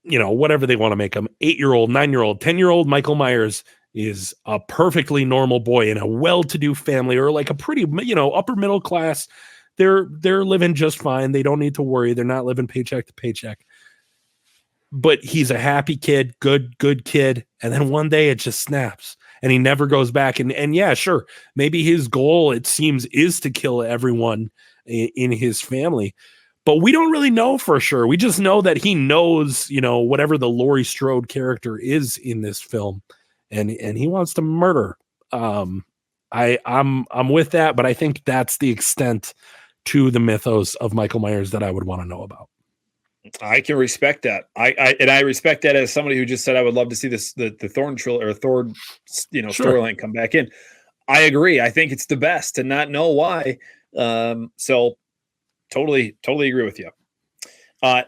you know, whatever they want to make him, 8-year-old, 9-year-old, 10-year-old Michael Myers is a perfectly normal boy in a well-to-do family, or like a pretty, you know, upper middle class. They're living just fine. They don't need to worry. They're not living paycheck to paycheck. But he's a happy kid, good kid. And then one day it just snaps and he never goes back. And yeah, sure, maybe his goal, it seems, is to kill everyone in his family. But we don't really know for sure. We just know that he knows, you know, whatever the Laurie Strode character is in this film, and he wants to murder. I'm with that, but I think that's the extent to the mythos of Michael Myers that I would want to know about. I can respect that. I respect that as somebody who just said I would love to see this the Thorn trilogy or Thorn, you know, storyline come back in. I agree. I think it's the best to not know why. So totally agree with you.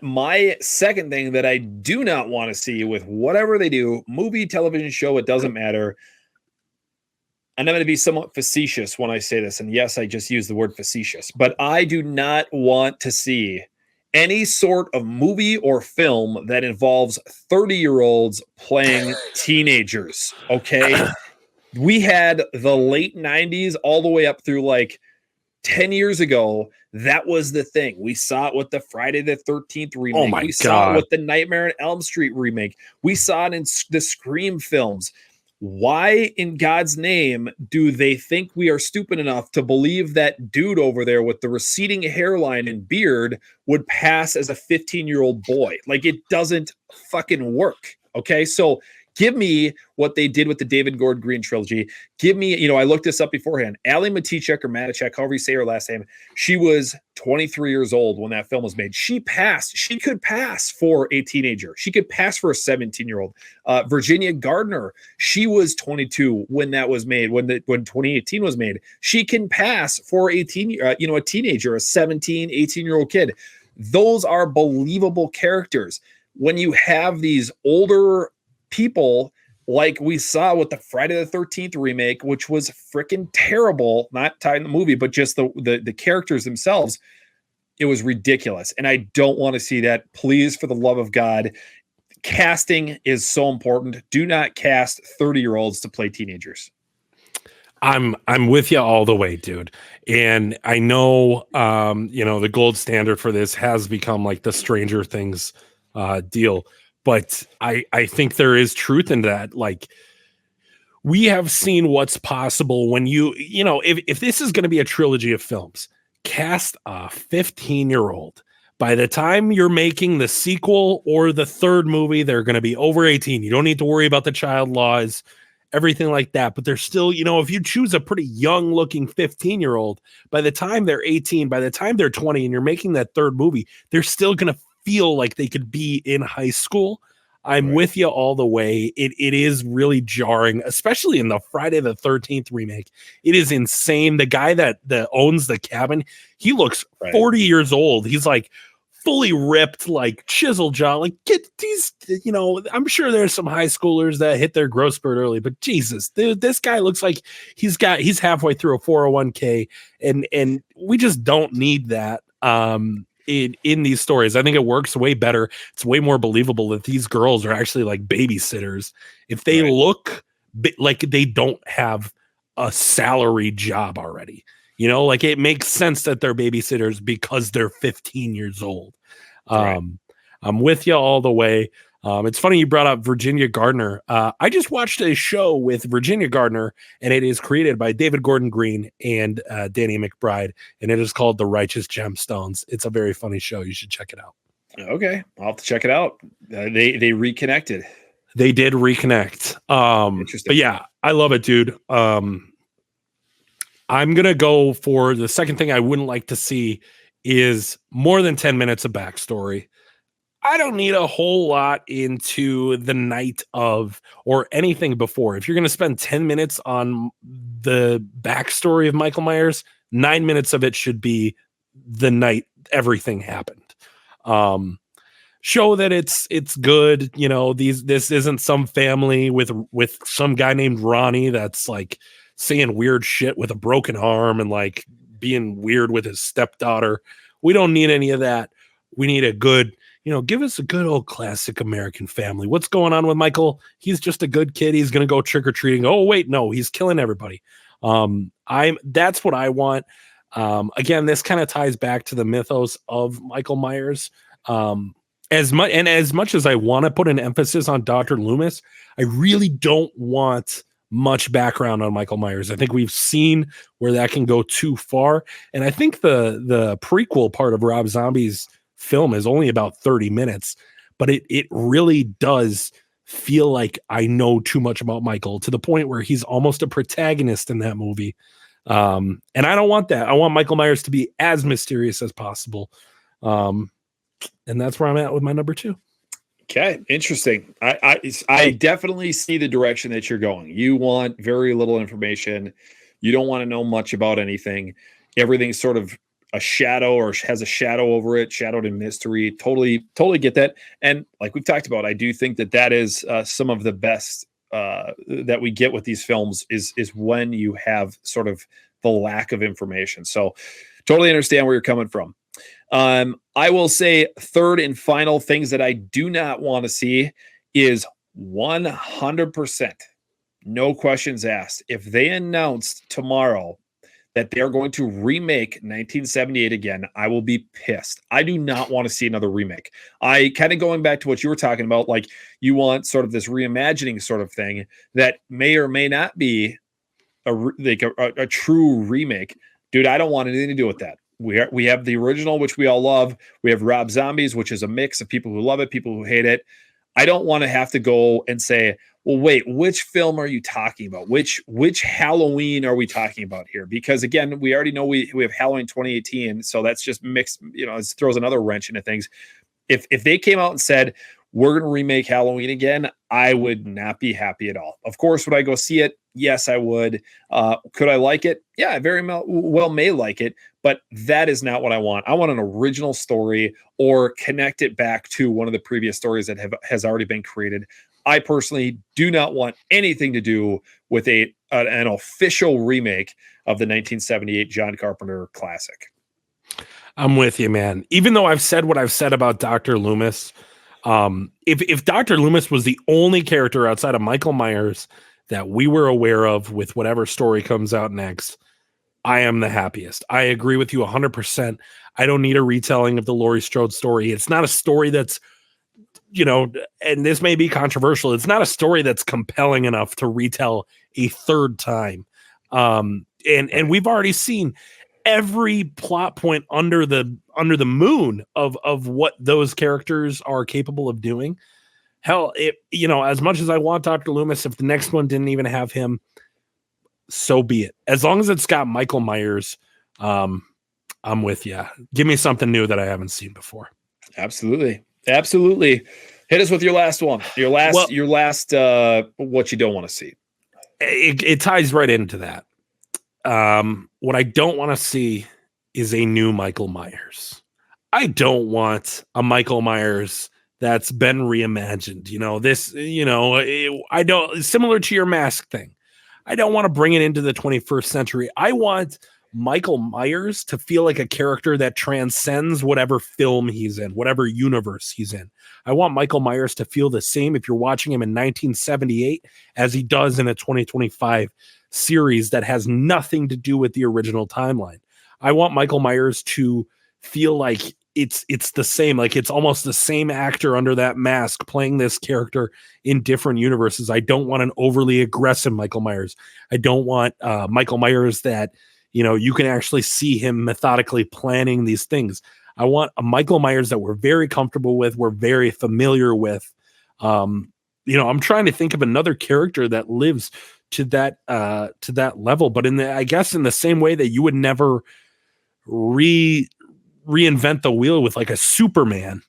My second thing that I do not want to see with whatever they do, movie, television show, it doesn't matter. And I'm going to be somewhat facetious when I say this. And yes, I just use the word facetious, but I do not want to see any sort of movie or film that involves 30-year-olds playing teenagers. Okay. We had the late 90s all the way up through like 10 years ago. That was the thing. We saw it with the Friday the 13th remake. Oh my we God. saw it with the Nightmare on Elm Street remake. We saw it in the Scream films. Why in God's name do they think we are stupid enough to believe that dude over there with the receding hairline and beard would pass as a 15-year-old boy? Like, it doesn't fucking work. Okay. So Give me what they did with the David Gordon Green trilogy. Give me, I looked this up beforehand. Ali Matichak or Matichak, however you say her last name, she was 23 years old when that film was made. She could pass for a teenager. She could pass for a 17-year-old. Virginia Gardner, she was 22 when that was made, when 2018 was made. She can pass for a teenager, a 17, 18-year-old kid. Those are believable characters. When you have these older people, like we saw with the Friday the 13th remake, which was freaking terrible, not tied in the movie, but just the characters themselves, it was ridiculous. And I don't want to see that. Please, for the love of God, casting is so important. Do not cast 30-year-olds to play teenagers. I'm with you all the way, dude. And I know, the gold standard for this has become like the Stranger Things deal. But I think there is truth in that. Like, we have seen what's possible when if this is going to be a trilogy of films, cast a 15-year-old. By the time you're making the sequel or the third movie, they're going to be over 18. You don't need to worry about the child laws, everything like that. But they're still, if you choose a pretty young looking 15-year-old, by the time they're 18, by the time they're 20, and you're making that third movie, they're still going to feel like they could be in high school. I'm with you all the way. It is really jarring, especially in the Friday the 13th remake. It is insane. The guy that owns the cabin, he looks 40 years old. He's like fully ripped, like chisel jaw. Like, get these, I'm sure there's some high schoolers that hit their growth spurt early, but Jesus, dude, this guy looks like he's halfway through a 401k, and we just don't need that. In these stories, I think it works way better. It's way more believable that these girls are actually like babysitters. If they look like they don't have a salary job already, like it makes sense that they're babysitters because they're 15 years old. I'm with you all the way. It's funny you brought up Virginia Gardner. I just watched a show with Virginia Gardner, and it is created by David Gordon Green and Danny McBride, and it is called The Righteous Gemstones. It's a very funny show. You should check it out. Okay, I'll have to check it out. They reconnected. They did reconnect. Interesting. But yeah, I love it, dude. I'm gonna go for the second thing I wouldn't like to see is more than 10 minutes of backstory. I don't need a whole lot into the night of or anything before. If you're going to spend 10 minutes on the backstory of Michael Myers, 9 minutes of it should be the night everything happened. Show that it's good. This isn't some family with some guy named Ronnie that's like saying weird shit with a broken arm and like being weird with his stepdaughter. We don't need any of that. We need a good, give us a good old classic American family. What's going on with Michael? He's just a good kid. He's going to go trick-or-treating. Oh, wait, no, he's killing everybody. That's what I want. Again, this kind of ties back to the mythos of Michael Myers. As much as I want to put an emphasis on Dr. Loomis, I really don't want much background on Michael Myers. I think we've seen where that can go too far. And I think the prequel part of Rob Zombie's film is only about 30 minutes, but it really does feel like I know too much about Michael to the point where he's almost a protagonist in that movie. And I don't want that. I want Michael Myers to be as mysterious as possible. And that's where I'm at with my number 2. Okay, interesting. I definitely see the direction that you're going. You want very little information. You don't want to know much about anything. Everything's sort of a shadow or has a shadow over it, shadowed in mystery. Totally get that. And like we've talked about, I do think that is some of the best that we get with these films is when you have sort of the lack of information. So totally understand where you're coming from. I will say third and final things that I do not want to see is 100%, no questions asked. If they announced tomorrow that they're going to remake 1978 again, I will be pissed. I do not want to see another remake. I kind of going back to what you were talking about, like you want sort of this reimagining sort of thing that may or may not be a true remake. Dude, I don't want anything to do with that. We have the original, which we all love. We have Rob Zombies, which is a mix of people who love it, people who hate it. I don't want to have to go and say, well, wait, which film are you talking about? Which Halloween are we talking about here? Because again, we already know we have Halloween 2018, so that's just mixed, it throws another wrench into things. If they came out and said, we're going to remake Halloween again, I would not be happy at all. Of course, would I go see it? Yes, I would. Could I like it? Yeah, I very well may like it, but that is not what I want. I want an original story or connect it back to one of the previous stories that has already been created. I personally do not want anything to do with an official remake of the 1978 John Carpenter classic. I'm with you, man. Even though I've said what I've said about Dr. Loomis, if Dr. Loomis was the only character outside of Michael Myers that we were aware of with whatever story comes out next, I am the happiest. I agree with you 100%. I don't need a retelling of the Laurie Strode story. It's not a story that's, and this may be controversial, it's not a story that's compelling enough to retell a third time. And we've already seen every plot point under the moon of what those characters are capable of doing. Hell, as much as I want Dr. Loomis, if the next one didn't even have him, so be it. As long as it's got Michael Myers, I'm with you. Give me something new that I haven't seen before. Absolutely. Hit us with your last one. Your last what you don't want to see. It ties right into that. What I don't want to see is a new Michael Myers. I don't want a Michael Myers that's been reimagined. I don't, similar to your mask thing. I don't want to bring it into the 21st century. I want Michael Myers to feel like a character that transcends whatever film he's in, whatever universe he's in. I want Michael Myers to feel the same if you're watching him in 1978 as he does in a 2025 series that has nothing to do with the original timeline. I want Michael Myers to feel like it's the same, like it's almost the same actor under that mask playing this character in different universes. I don't want an overly aggressive Michael Myers. I don't want Michael Myers that you can actually see him methodically planning these things. I want a Michael Myers that we're very comfortable with, we're very familiar with. I'm trying to think of another character that lives to that level, but I guess in the same way that you would never reinvent the wheel with like a Superman.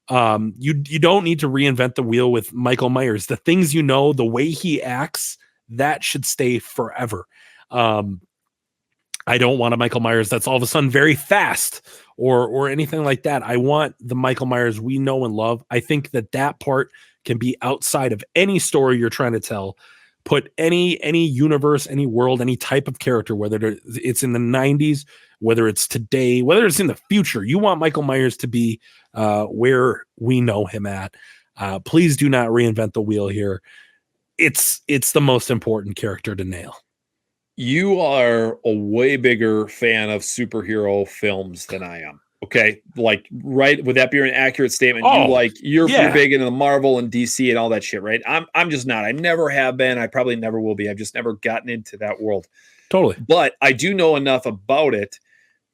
You don't need to reinvent the wheel with Michael Myers. The things the way he acts, that should stay forever. I don't want a Michael Myers that's all of a sudden very fast or anything like that. I want the Michael Myers we know and love. I think that part can be outside of any story you're trying to tell. Put any universe, any world, any type of character, whether it's in the 90s, whether it's today, whether it's in the future. You want Michael Myers to be where we know him at. Please do not reinvent the wheel here. It's the most important character to nail. You are a way bigger fan of superhero films than I am. Okay, like, right? Would that be an accurate statement? You're big into the Marvel and DC and all that shit, right? I'm just not. I never have been. I probably never will be. I've just never gotten into that world. Totally. But I do know enough about it.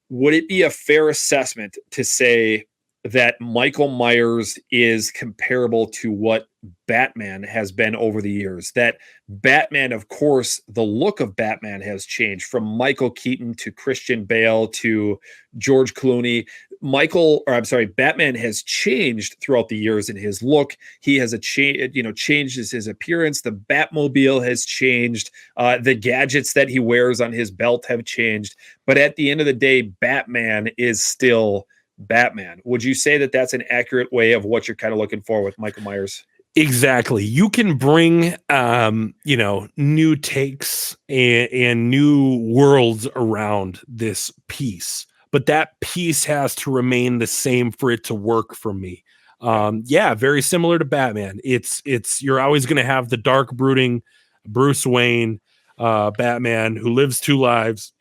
Would it be a fair assessment to say that Michael Myers is comparable to what Batman has been over the years? That Batman, of course, the look of Batman has changed from Michael Keaton to Christian Bale to George Clooney. Batman has changed throughout the years in his look. He has changed his appearance. The Batmobile has changed. The gadgets that he wears on his belt have changed. But at the end of the day, Batman is still Batman. Would you say that that's an accurate way of what you're kind of looking for with Michael Myers? Exactly. You can bring, new takes and new worlds around this piece, but that piece has to remain the same for it to work for me. Very similar to Batman. It's you're always going to have the dark, brooding Bruce Wayne, Batman who lives two lives.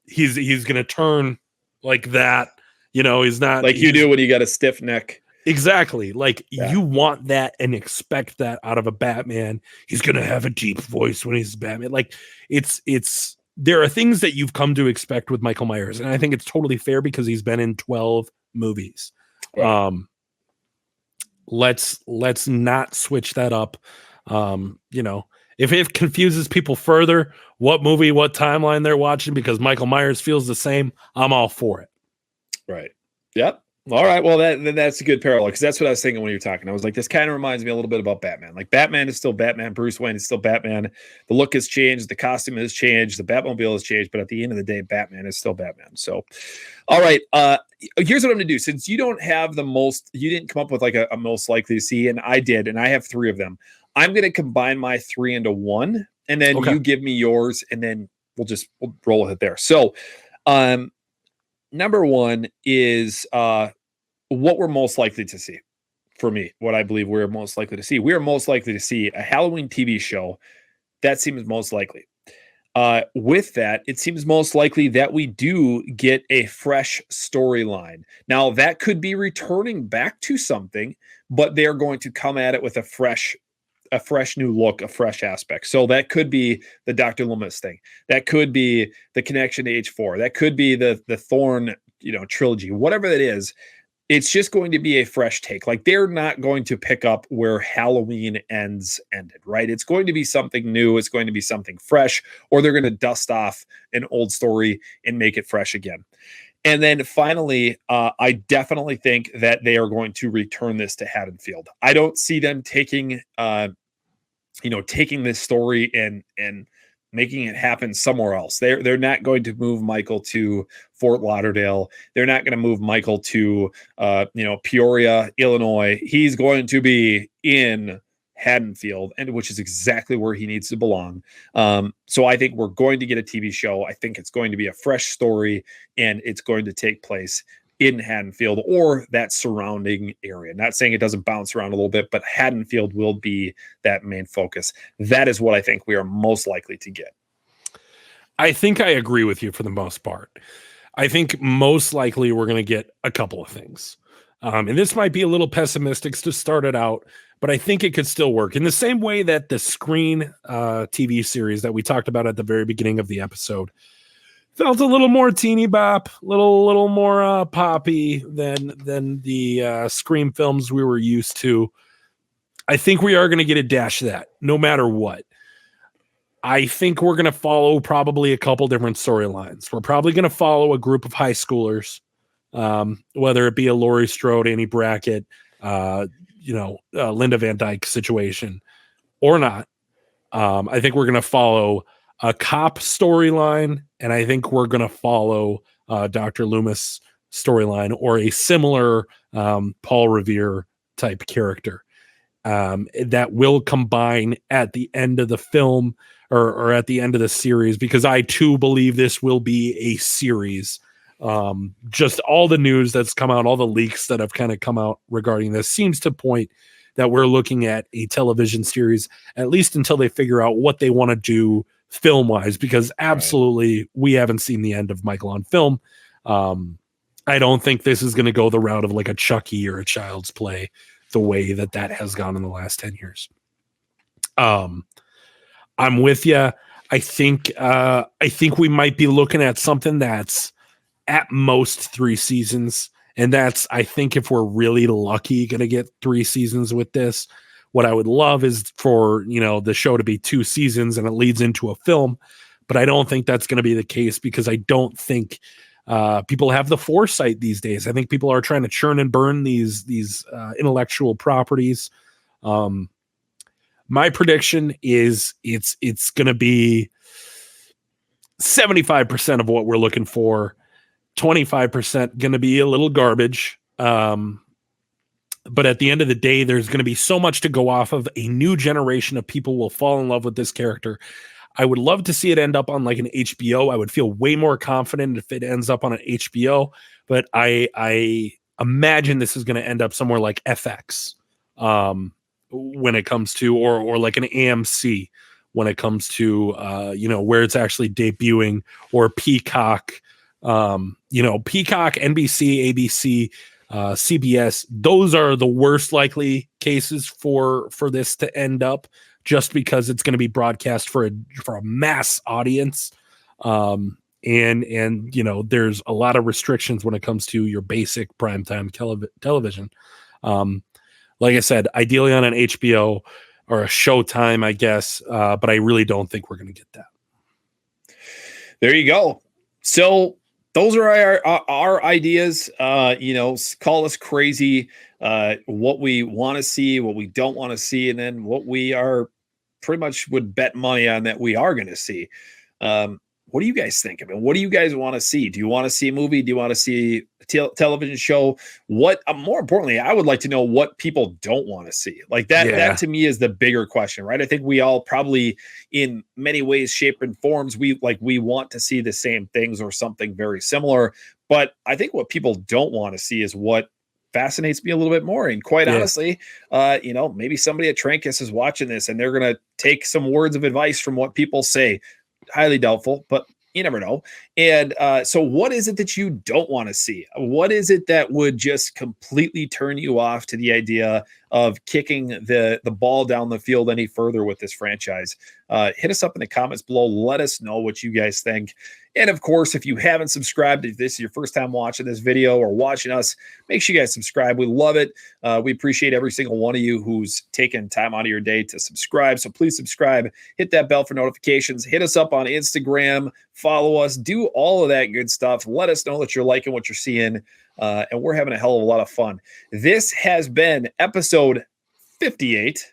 He's going to turn like that. He's not like you do when you got a stiff neck. Exactly. Like you want that and expect that out of a Batman. He's going to have a deep voice when he's Batman. Like there are things that you've come to expect with Michael Myers. And I think it's totally fair because he's been in 12 movies. Right. Let's not switch that up. If it confuses people further, what movie, what timeline they're watching, because Michael Myers feels the same, I'm all for it. Right. Yep. All right. Well, that's a good parallel, because that's what I was thinking when you were talking. I was like, this kind of reminds me a little bit about Batman. Like, Batman is still Batman. Bruce Wayne is still Batman. The look has changed. The costume has changed. The Batmobile has changed. But at the end of the day, Batman is still Batman. So, all right. Here's what I'm going to do. Since you don't have you didn't come up with like a most likely to see, and I did, and I have 3 of them. I'm going to combine my 3 into 1, and then you give me yours, and then we'll roll with it there. So, number 1 is what we're most likely to see. For me, what I believe we're most likely to see. We are most likely to see a Halloween TV show. That seems most likely. With that, it seems most likely that we do get a fresh storyline. Now, that could be returning back to something, but they're going to come at it with a fresh new look, a fresh aspect. So that could be the Dr. Loomis thing. That could be the connection to H4. That could be the Thorn, trilogy. Whatever that is, it's just going to be a fresh take. Like, they're not going to pick up where Halloween ended, right? It's going to be something new. It's going to be something fresh, or they're going to dust off an old story and make it fresh again. And then finally, I definitely think that they are going to return this to Haddonfield. I don't see them taking this story and making it happen somewhere else. They're not going to move Michael to Fort Lauderdale. They're not going to move Michael to Peoria, Illinois. He's going to be in Haddonfield, and which is exactly where he needs to belong. So I think we're going to get a TV show. I think it's going to be a fresh story, and it's going to take place in Haddonfield or that surrounding area. Not saying it doesn't bounce around a little bit, but Haddonfield will be that main focus. That is what I think we are most likely to get. I think I agree with you for the most part. I think most likely we're going to get a couple of things. And this might be a little pessimistic to start it out, but I think it could still work in the same way that the Screen TV series that we talked about at the very beginning of the episode felt a little more teeny bop, little more poppy than the Scream films we were used to. I think we are going to get a dash of that, no matter what. I think we're going to follow probably a couple different storylines. We're probably going to follow a group of high schoolers, whether it be a Laurie Strode, Annie Brackett, Linda Van Dyke situation or not. I think we're going to follow a cop storyline, and I think we're going to follow Dr. Loomis storyline or a similar Paul Revere type character that will combine at the end of the film or at the end of the series, because I too believe this will be a series. Just all the news that's come out, all the leaks that have kind of come out regarding this seems to point that we're looking at a television series, at least until they figure out what they want to do film-wise, because absolutely we haven't seen the end of Michael on film. I don't think this is going to go the route of like a Chucky or a Child's Play the way that has gone in the last 10 years. I'm with you. I think we might be looking at something that's at most 3 seasons. And that's, I think, if we're really lucky, going to get 3 seasons with this. What I would love is for, the show to be 2 seasons and it leads into a film. But I don't think that's going to be the case, because I don't think people have the foresight these days. I think people are trying to churn and burn these intellectual properties. My prediction is it's going to be 75% of what we're looking for. 25% going to be a little garbage. But at the end of the day, there's going to be so much to go off of. A new generation of people will fall in love with this character. I would love to see it end up on like an HBO. I would feel way more confident if it ends up on an HBO, but I imagine this is going to end up somewhere like FX when it comes to, or like an AMC when it comes to, where it's actually debuting, or Peacock, Peacock, NBC, ABC, CBS. Those are the worst likely cases for this to end up, just because it's going to be broadcast for a mass audience. And there's a lot of restrictions when it comes to your basic primetime television. Like I said, ideally on an HBO or a Showtime, I guess. But I really don't think we're going to get that. There you go. So those are our ideas. Call us crazy. What we want to see, what we don't want to see, and then what we are pretty much would bet money on that we are going to see. What do you guys think? I mean, what do you guys want to see? Do you want to see a movie? Do you want to see a television show? What, more importantly, I would like to know what people don't want to see. Like that, that to me is the bigger question, right? I think we all probably in many ways, shape and forms, we want to see the same things or something very similar. But I think what people don't want to see is what fascinates me a little bit more. And quite honestly, maybe somebody at Trancas is watching this and they're going to take some words of advice from what people say. Highly doubtful, but you never know. And so what is it that you don't want to see? What is it that would just completely turn you off to the idea of kicking the ball down the field any further with this franchise? Hit us up in the comments below. Let us know what you guys think. And of course, if you haven't subscribed, if this is your first time watching this video or watching us, make sure you guys subscribe. We love it. We appreciate every single one of you who's taken time out of your day to subscribe. So please subscribe, hit that bell for notifications, hit us up on Instagram, follow us, do all of that good stuff. Let us know that you're liking what you're seeing. And we're having a hell of a lot of fun. This has been episode 58.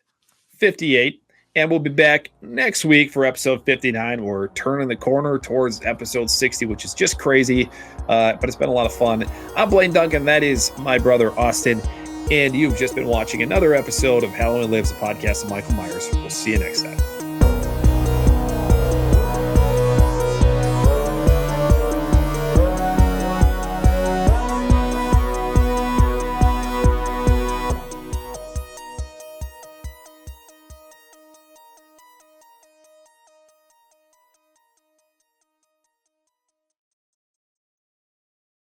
And we'll be back next week for episode 59. We're turning the corner towards episode 60, which is just crazy. But it's been a lot of fun. I'm Blaine Duncan. That is my brother, Austin. And you've just been watching another episode of Halloween Lives, a podcast of Michael Myers. We'll see you next time.